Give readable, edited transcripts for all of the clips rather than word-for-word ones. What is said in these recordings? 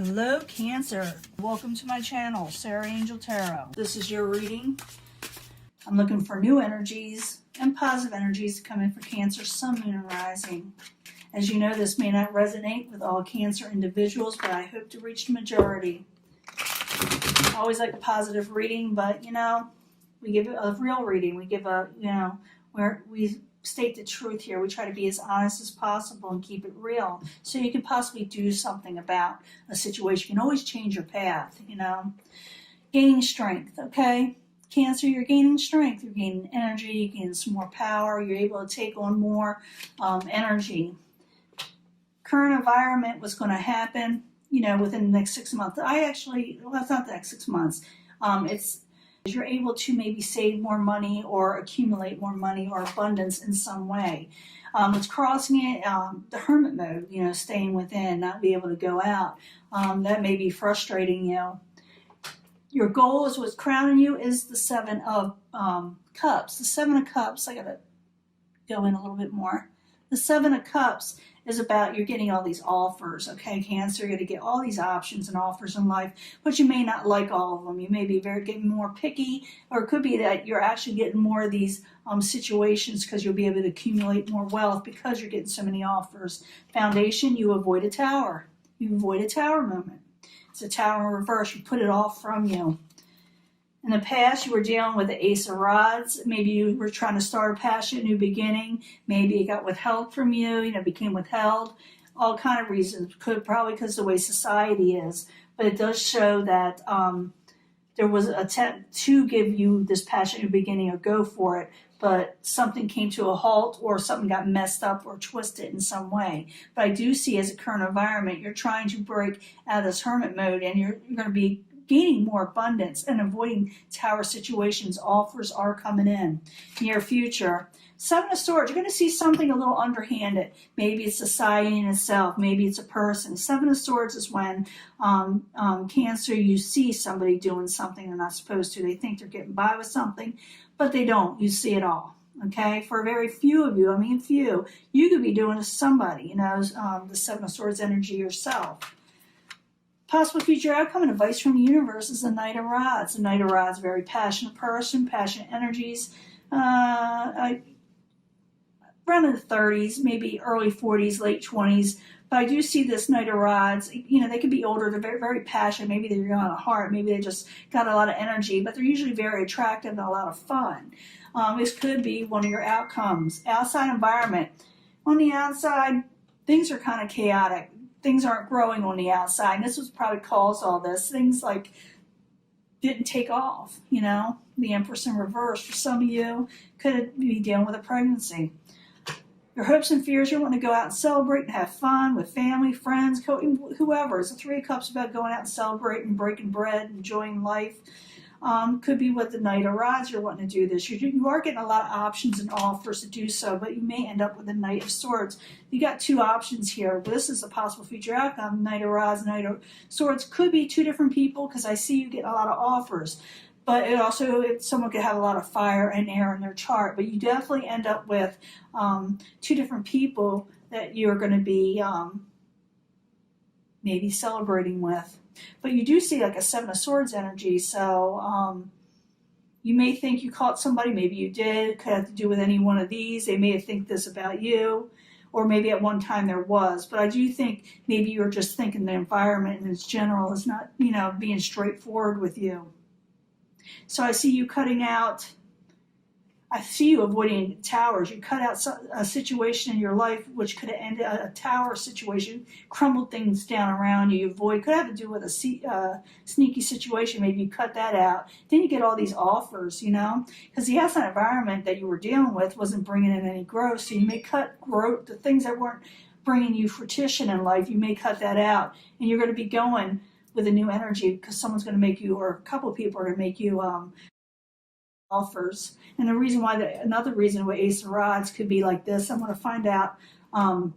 Hello, Cancer. Welcome to my channel, Sarah Angel Tarot. This is your reading. I'm looking for new energies and positive energies to come in for Cancer, Sun, Moon, and Rising. As you know, this may not resonate with all Cancer individuals, but I hope to reach the majority. I always like a positive reading, but you know, we give a real reading. We give a, where we state the truth here. We try to be as honest as possible and keep it real, so you can possibly do something about a situation. You can always change your path, Gaining strength, okay? Cancer, you're gaining strength, you're gaining energy, you gain some more power, you're able to take on more energy. Current environment, what's going to happen, within the next 6 months. It's not the next 6 months. You're able to maybe save more money or accumulate more money or abundance in some way. What's crossing it, the hermit mode, staying within, not be able to go out. That may be frustrating you. Your goal is what's crowning you is the Seven of Cups. The Seven of Cups, I gotta go in a little bit more. The Seven of Cups is about you're getting all these offers, okay, Cancer? You're going to get all these options and offers in life, but you may not like all of them. You may be getting more picky, or it could be that you're actually getting more of these situations because you'll be able to accumulate more wealth because you're getting so many offers. Foundation, you avoid a tower. You avoid a tower moment. It's a tower in reverse. You put it off from you. In the past, you were dealing with the Ace of Rods. Maybe you were trying to start a passionate new beginning. Maybe it got withheld from you, became withheld. All kind of reasons. Probably because of the way society is. But it does show that there was an attempt to give you this passionate new beginning or go for it, but something came to a halt or something got messed up or twisted in some way. But I do see as a current environment, you're trying to break out of this hermit mode, and you're going to be gaining more abundance and avoiding tower situations. Offers are coming in near future. Seven of Swords, you're going to see something a little underhanded. Maybe it's society in itself. Maybe it's a person. Seven of Swords is when Cancer, you see somebody doing something they're not supposed to. They think they're getting by with something, but they don't. You see it all. Okay, for very few of you, few, you could be doing to somebody, the Seven of Swords energy yourself. Possible future outcome and advice from the universe is the Knight of Rods. The Knight of Rods, very passionate person, passionate energies. Around in the 30s, maybe early 40s, late 20s. But I do see this Knight of Rods. They could be older. They're very, very passionate. Maybe they're young at heart. Maybe they just got a lot of energy. But they're usually very attractive and a lot of fun. This could be one of your outcomes. Outside environment. On the outside, things are kind of chaotic. Things aren't growing on the outside. And this was probably caused all this. Things like didn't take off, The Empress in reverse. For some of you, could be dealing with a pregnancy. Your hopes and fears, you want to go out and celebrate and have fun with family, friends, whoever. It's the Three of Cups about going out and celebrating, breaking bread, enjoying life. Could be with the Knight of Rods you're wanting to do this. You are getting a lot of options and offers to do so, but you may end up with the Knight of Swords. You got two options here. This is a possible future outcome. Knight of Rods, Knight of Swords could be two different people because I see you getting a lot of offers. But someone could have a lot of fire and air in their chart. But you definitely end up with two different people that you're going to be maybe celebrating with. But you do see like a Seven of Swords energy, so you may think you caught somebody, maybe you did. It could have to do with any one of these. They may think this about you, or maybe at one time there was. But I do think maybe you're just thinking the environment in its general is not, being straightforward with you. So I see you cutting out. I see you avoiding towers. You cut out a situation in your life which could have ended a tower situation, crumbled things down around you. You avoid, could have to do with a sneaky situation. Maybe you cut that out. Then you get all these offers, because the outside environment that you were dealing with wasn't bringing in any growth. So you may cut growth, the things that weren't bringing you fruition in life, you may cut that out. And you're going to be going with a new energy because someone's going to make you, or a couple of people are going to make you offers. And the reason why, another reason why Ace of Rods could be like this, I'm going to find out a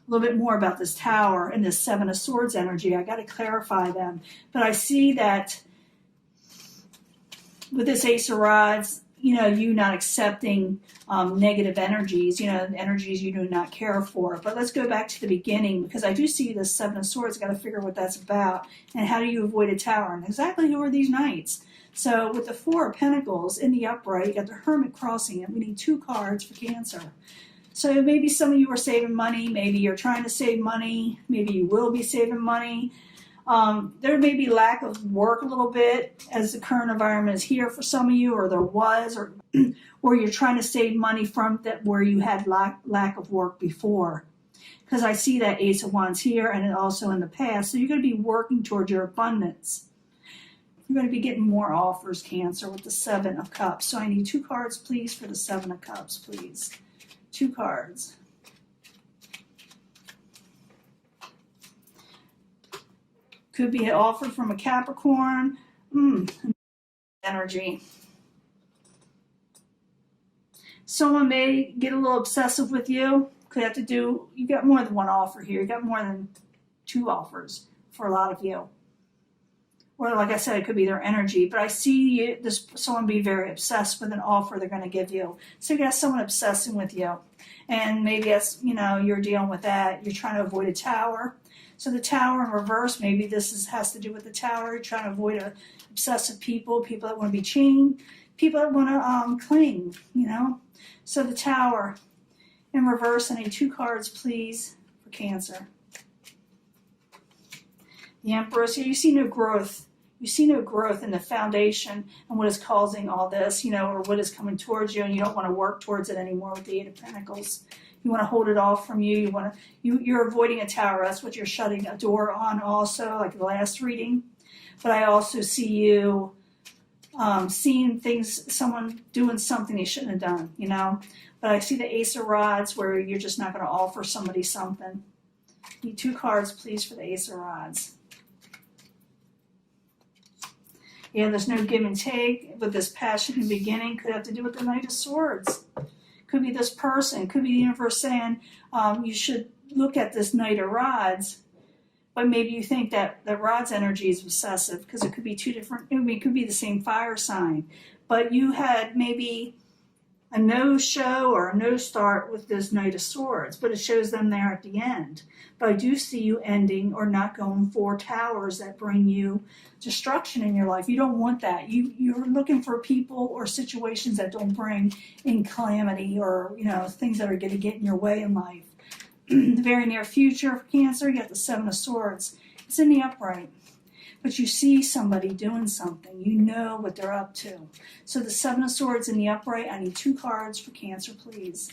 little bit more about this Tower and this Seven of Swords energy. I got to clarify them. But I see that with this Ace of Rods, you not accepting negative energies, energies you do not care for. But let's go back to the beginning, because I do see the Seven of Swords. Got to figure what that's about, and how do you avoid a Tower, and exactly who are these knights? So with the Four of Pentacles in the upright, you got the Hermit crossing it. We need 2 cards for Cancer. So maybe some of you are saving money. Maybe you're trying to save money. Maybe you will be saving money. There may be lack of work a little bit, as the current environment is here for some of you, or there was, or you're trying to save money from that where you had lack of work before. Because I see that Ace of Wands here, and also in the past. So you're going to be working towards your abundance. You're going to be getting more offers, Cancer, with the Seven of Cups. So I need 2 cards, please, for the Seven of Cups, please. 2 cards. Could be an offer from a Capricorn. Energy. Someone may get a little obsessive with you. Could have to do, you got more than 1 offer here. You got more than 2 offers for a lot of you. Or like I said, it could be their energy. But I see someone be very obsessed with an offer they're going to give you. So you got someone obsessing with you. And maybe that's, you're dealing with that. You're trying to avoid a Tower. So the Tower in reverse, maybe this has to do with the Tower. You're trying to avoid obsessive people that want to be chained, people that want to cling, So the Tower in reverse, I need 2 cards, please, for Cancer. The Empress, you see no growth. You see no growth in the foundation and what is causing all this, or what is coming towards you, and you don't want to work towards it anymore with the Eight of Pentacles. You want to hold it off from you. You're avoiding a Tower. That's what you're shutting a door on also, like the last reading. But I also see you seeing things, someone doing something they shouldn't have done, But I see the Ace of Rods where you're just not going to offer somebody something. Need 2 cards, please, for the Ace of Rods. Yeah, there's no give and take with this passion in the beginning. Could have to do with the Knight of Swords. Could be this person. Could be the universe saying you should look at this Knight of Rods, but maybe you think that the Rods energy is obsessive, because it could be 2 different, it could be the same fire sign, but you had maybe a no show or a no start with this Knight of Swords, but it shows them there at the end. But I do see you ending or not going for Towers that bring you destruction in your life. You don't want that. You're looking for people or situations that don't bring in calamity or, things that are going to get in your way in life. The very near future for Cancer, you got the Seven of Swords. It's in the upright. But you see somebody doing something. You know what they're up to. So the Seven of Swords in the upright, I need 2 cards for Cancer, please.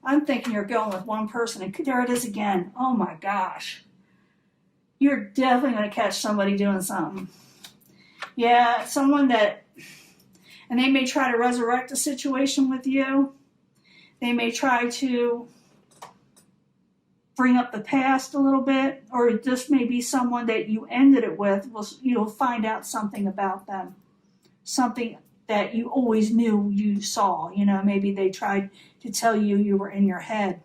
I'm thinking you're going with one person. And there it is again. Oh my gosh. You're definitely going to catch somebody doing something. Yeah, someone that, and they may try to resurrect a situation with you. They may try to bring up the past a little bit, or this may be someone that you ended it with. You'll find out something about them, something that you always knew you saw. Maybe they tried to tell you were in your head.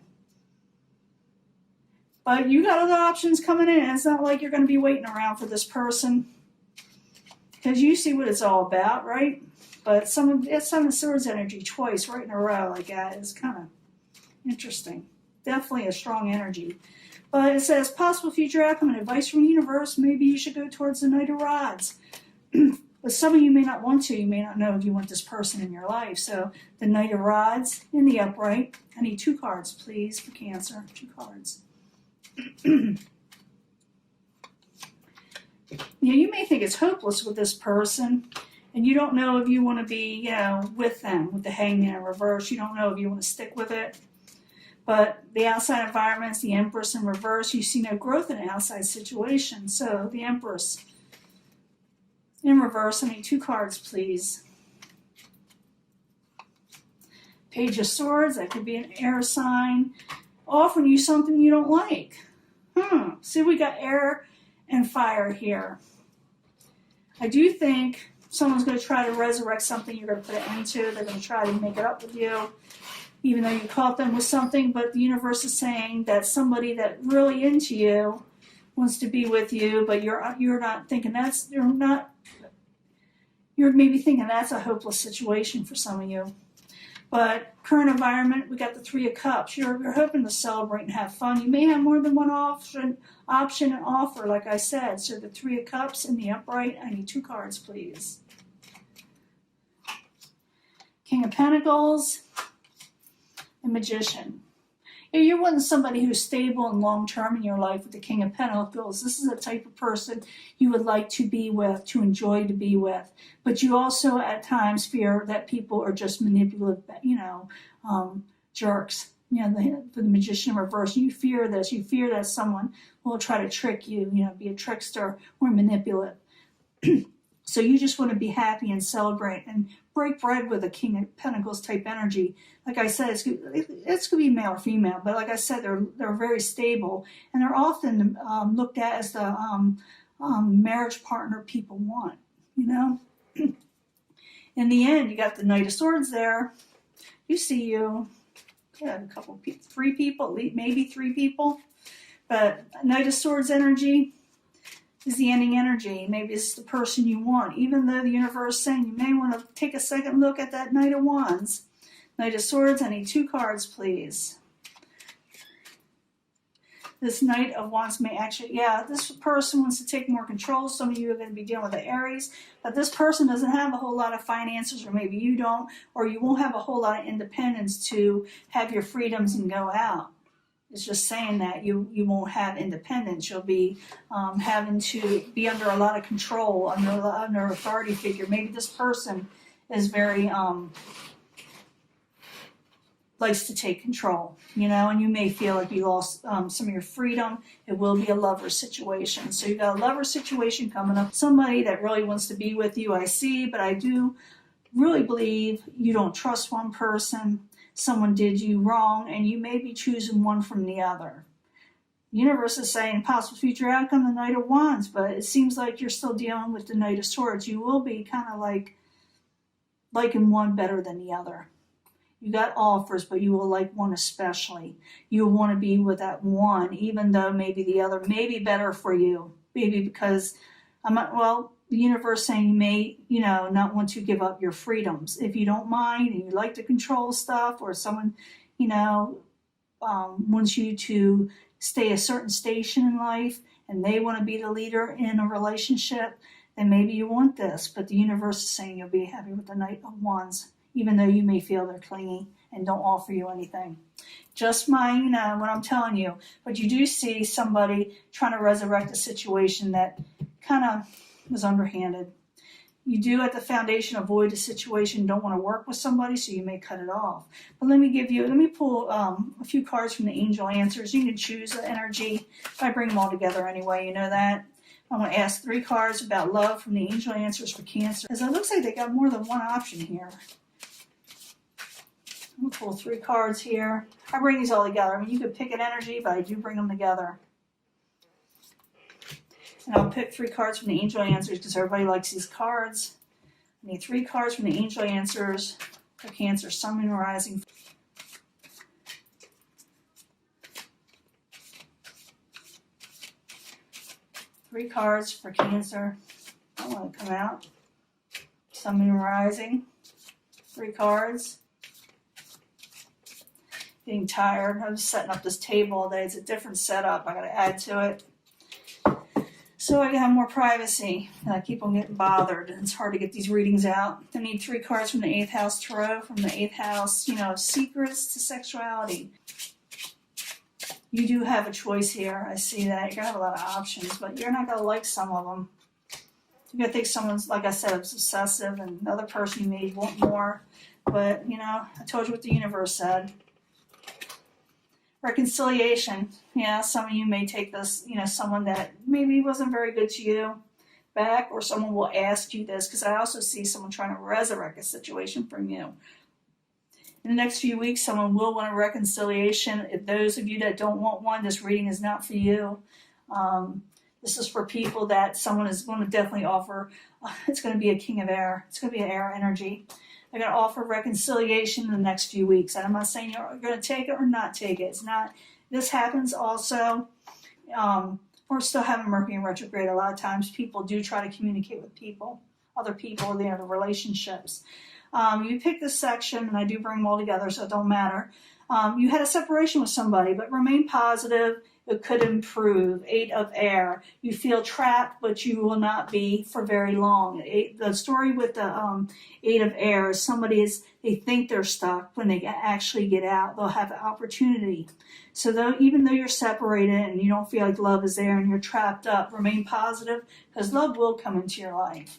But you got other options coming in. It's not like you're going to be waiting around for this person, because you see what it's all about, right? But Seven of Swords energy twice right in a row like that is kind of interesting. Definitely a strong energy. But it says possible future outcome and advice from the universe. Maybe you should go towards the Knight of Rods. But some of you may not want to. You may not know if you want this person in your life. So the Knight of Rods in the upright. I need 2 cards, please, for Cancer. 2 cards. You may think it's hopeless with this person, and you don't know if you want to be, with them, with the Hangman in reverse. You don't know if you want to stick with it. But the outside environment is the Empress in reverse. You see no growth in an outside situation. So the Empress in reverse. I need 2 cards, please. Page of Swords. That could be an air sign offering you something you don't like. See, we got air and fire here. I do think someone's going to try to resurrect something you're going to put an end to. They're going to try to make it up with you, even though you caught them with something. But the universe is saying that somebody that really into you wants to be with you, but you're not thinking You're maybe thinking that's a hopeless situation for some of you. But current environment, we got the Three of Cups. You're hoping to celebrate and have fun. You may have more than one option and offer, like I said. So the Three of Cups in the upright. I need 2 cards, please. King of Pentacles and Magician. You're wanting somebody who's stable and long-term in your life with the King of Pentacles. This is the type of person you would like to be with, to enjoy to be with. But you also at times fear that people are just manipulative, jerks. For the Magician in reverse, you fear this. You fear that someone will try to trick you, be a trickster or manipulative. So you just want to be happy and celebrate and break bread with a King of Pentacles type energy. Like I said, it's going to be male or female, but like I said, they're very stable, and they're often looked at as the marriage partner people want, In the end, you got the Knight of Swords there. You see you have a couple, 3 people, maybe 3 people, but Knight of Swords energy is the ending energy. Maybe it's the person you want, even though the universe is saying you may want to take a second look at that Knight of Wands. Knight of Swords, I need 2 cards, please. This Knight of Wands may actually, this person wants to take more control. Some of you are going to be dealing with the Aries, but this person doesn't have a whole lot of finances, or maybe you don't, or you won't have a whole lot of independence to have your freedoms and go out. It's just saying that you won't have independence. You'll be having to be under a lot of control, under authority figure. Maybe this person is very likes to take control, and you may feel like you lost some of your freedom. It will be a lover situation. So you got a lover situation coming up. Somebody that really wants to be with you, I see, but I do really believe you don't trust one person. Someone did you wrong, and you may be choosing one from the other. The universe is saying possible future outcome, the Knight of Wands, but it seems like you're still dealing with the Knight of Swords. You will be kind of like liking one better than the other. You got offers, but you will like one especially. You will want to be with that one, even though maybe the other may be better for you. Maybe because, the universe saying you may, not want to give up your freedoms. If you don't mind and you like to control stuff, or someone, wants you to stay a certain station in life and they want to be the leader in a relationship, then maybe you want this. But the universe is saying you'll be happy with the Knight of Wands, even though you may feel they're clingy and don't offer you anything. Just what I'm telling you. But you do see somebody trying to resurrect a situation that kind of was underhanded. You do at the foundation avoid a situation, don't want to work with somebody, so you may cut it off. But let me pull a few cards from the angel answers. You can choose the energy. I bring them all together anyway, you know that. I'm going to ask 3 cards about love from the angel answers for Cancer, because it looks like they got more than one option here. I'm going to pull 3 cards here. I bring these all together. You could pick an energy, but I do bring them together. And I'll pick 3 cards from the angel answers because everybody likes these cards. I need 3 cards from the angel answers for Cancer, Sun, Moon, Rising. Three cards for Cancer. I want to come out. Sun, Moon, Rising. 3 cards. Getting tired. I was setting up this table all day. It's a different setup. I got to add to it. So I can have more privacy. I keep on getting bothered. It's hard to get these readings out. I need 3 cards from the 8th house tarot, from the 8th house, secrets to sexuality. You do have a choice here. I see that. You're going to have a lot of options, but you're not going to like some of them. You're going to think someone's, like I said, is obsessive, and the other person you may want more. But, I told you what the universe said. Reconciliation. Some of you may take this, someone that maybe wasn't very good to you back, or someone will ask you this, because I also see someone trying to resurrect a situation from you. In the next few weeks, someone will want a reconciliation. If those of you that don't want one, this reading is not for you. This is for people that someone is going to definitely offer. It's going to be a king of air. It's going to be an air energy. They're going to offer reconciliation in the next few weeks. And I'm not saying you're going to take it or not take it. It's not. This happens also. We're still having Mercury in retrograde. A lot of times people do try to communicate with people. other people, the other relationships. You pick this section, and I do bring them all together, so it don't matter. You had a separation with somebody, but remain positive. It could improve. 8 of air. You feel trapped, but you will not be for very long. The story with the 8 of air is they think they're stuck. When they actually get out, they'll have an opportunity. So even though you're separated and you don't feel like love is there and you're trapped up, remain positive, because love will come into your life.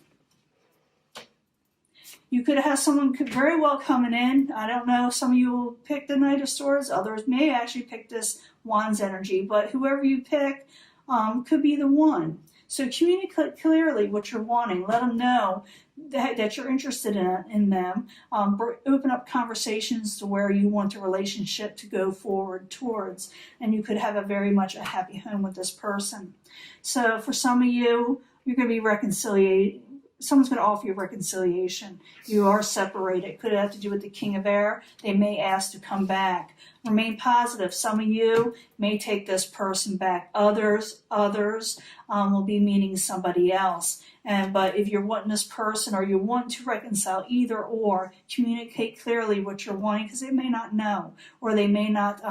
You could have someone very well coming in. I don't know, some of you will pick the Knight of Swords. Others may actually pick this Wands energy. But whoever you pick could be the one. So communicate clearly what you're wanting. Let them know that you're interested in them. Open up conversations to where you want the relationship to go forward towards. And you could have very much a happy home with this person. So for some of you, you're going to be reconciliated. Someone's going to offer you reconciliation. You are separated. Could have to do with the King of Air. They may ask to come back. Remain positive. Some of you may take this person back. Others will be meeting somebody else. But if you're wanting this person or you want to reconcile, either or, communicate clearly what you're wanting, because they may not know, or they may not,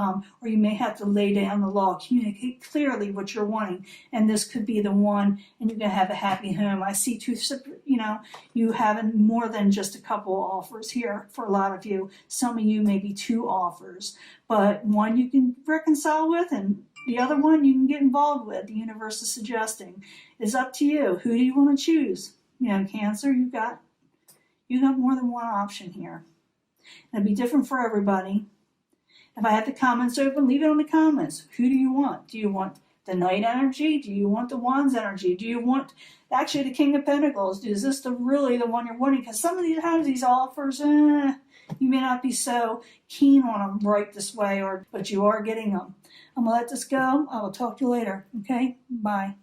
or you may have to lay down the law. Communicate clearly what you're wanting, and this could be the one, and you're gonna have a happy home. I see you having more than just a couple offers here for a lot of you. Some of you maybe 2 offers, but one you can reconcile with, and the other one you can get involved with. The universe is suggesting. It's up to you. Who do you want to choose? Cancer, you got more than one option here. It'll be different for everybody. If I have the comments open, leave it on the comments. Who do you want? Do you want the Knight energy? Do you want the Wands energy? Do you want actually the King of Pentacles? Is this really the one you're wanting? Because some of these times these offers, you may not be so keen on them right this way, but you are getting them. I'm going to let this go. I will talk to you later. Okay? Bye.